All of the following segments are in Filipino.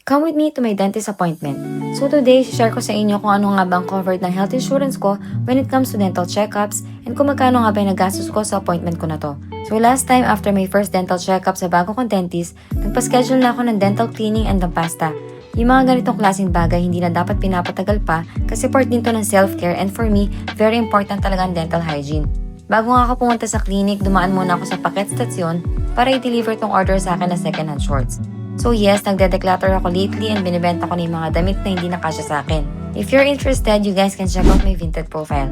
Come with me to my dentist appointment. So today, share ko sa inyo kung ano nga bang covered ng health insurance ko when it comes to dental checkups and kung magkano nga ba yung nagastos ko sa appointment ko na to. So last time, after my first dental checkup sa bago kong dentist, nagpa-schedule na ako ng dental cleaning and ng pasta. Yung mga ganitong klaseng bagay hindi na dapat pinapatagal pa kasi part din to ng self-care and for me, very important talaga ang dental hygiene. Bago nga ako pumunta sa clinic, dumaan muna ako sa Paket Stasyon para i-deliver tong order sa akin na second-hand shorts. So yes, nagde-declutter ako lately and binibenta ko na yung mga damit na hindi nakasya sa akin. If you're interested, you guys can check out my Vinted profile.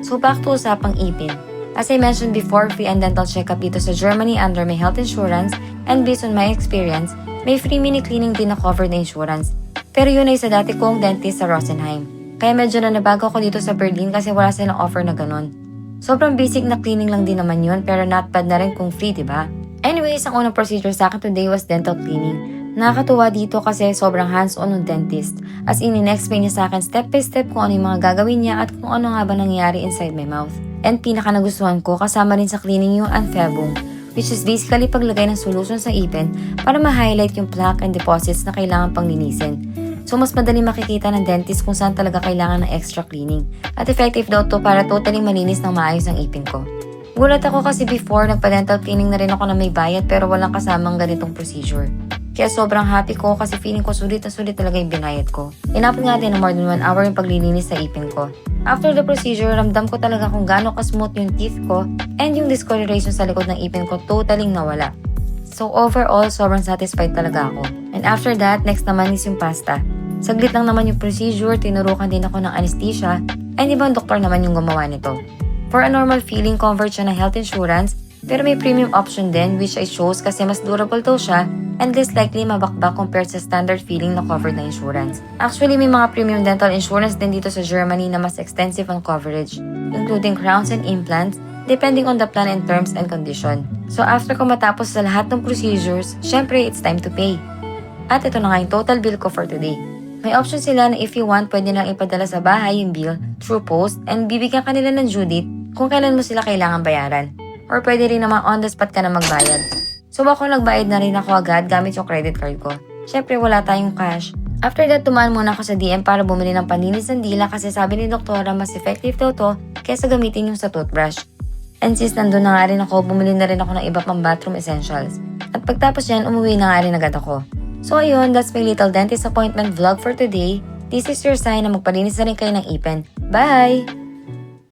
So back to usapang ipin. As I mentioned before, free and dental checkup dito sa Germany under my health insurance and based on my experience, may free mini cleaning din na covered na insurance. Pero yun ay sa dati kong dentist sa Rosenheim. Kaya medyo na nabago ako dito sa Berlin kasi wala silang offer na ganun. Sobrang basic na cleaning lang din naman yun pero not bad na rin kung free, diba? Anyways, ang unang procedure sa akin today was dental cleaning. Nakakatuwa dito kasi sobrang hands-on ng dentist. As in, in-explain niya sa akin step by step kung ano yung mga gagawin niya at kung ano nga ba nangyayari inside my mouth. And pinaka nagustuhan ko, kasama rin sa cleaning yung Anfebung, which is basically paglagay ng solution sa ipin para ma-highlight yung plaque and deposits na kailangan pang linisin. So mas madali makikita ng dentist kung saan talaga kailangan ng extra cleaning. At effective daw to para totally malinis ng maayos ang ipin ko. Gulat ako kasi before, nagpa-dental cleaning na rin ako na may bayad pero walang kasamang ganitong procedure. Kaya sobrang happy ko kasi feeling ko sulit na sulit talaga yung binayad ko. Inabot nga din ng more than 1 hour yung paglilinis sa ipin ko. After the procedure, ramdam ko talaga kung gaano ka-smooth yung teeth ko and yung discoloration sa likod ng ipin ko totally nawala. So overall, sobrang satisfied talaga ako. And after that, next naman is yung pasta. Saglit lang naman yung procedure, tinurukan din ako ng anesthesia and ibang doktor naman yung gumawa nito. For a normal feeling, covered siya ng health insurance, pero may premium option din which I chose kasi mas durable daw siya and less likely mabakbak compared sa standard feeling na covered na insurance. Actually, may mga premium dental insurance din dito sa Germany na mas extensive ang coverage, including crowns and implants, depending on the plan and terms and condition. So after ko matapos sa lahat ng procedures, syempre it's time to pay. At ito na nga yung total bill ko for today. May option sila na if you want, pwede lang ipadala sa bahay yung bill through post and bibigyan ka nila ng due date kung kailan mo sila kailangan bayaran. Or pwede rin naman on the spot ka na magbayad. So ako nagbayad na rin ako agad gamit yung credit card ko. Syempre wala tayong cash. After that, tumaan muna ako sa DM para bumili ng panlinis ng dila kasi sabi ni doktora mas effective daw to kaysa gamitin yung sa toothbrush. And since nandun na nga rin ako, bumili na rin ako ng iba pang bathroom essentials. At pagtapos yan, umuwi na nga rin agad ako. So ayun, that's my little dentist appointment vlog for today. This is your sign na magpalinis na rin kayo ng ipin. Bye!